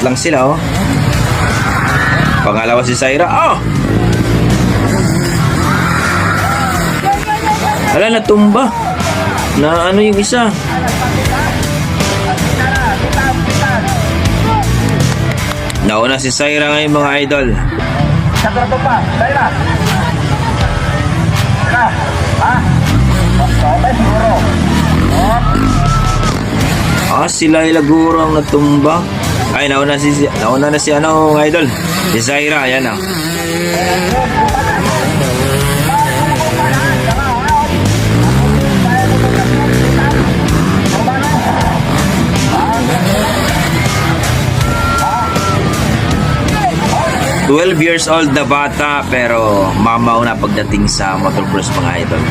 apat lang sila, oh. Pangalawa si Syra. Oh! Ala, natumba. Na ano yung isa? Nauna si Syra ngayon, mga idol. Sakura tumba, Syra. Syra, ha? Okay, siguro. Sila Ilaguro ang natumba. Ay, nauna na si ano, mga idol. Si Syra, ayan, oh. 12 years old na bata pero mamaw na pagdating sa motocross, mga idol.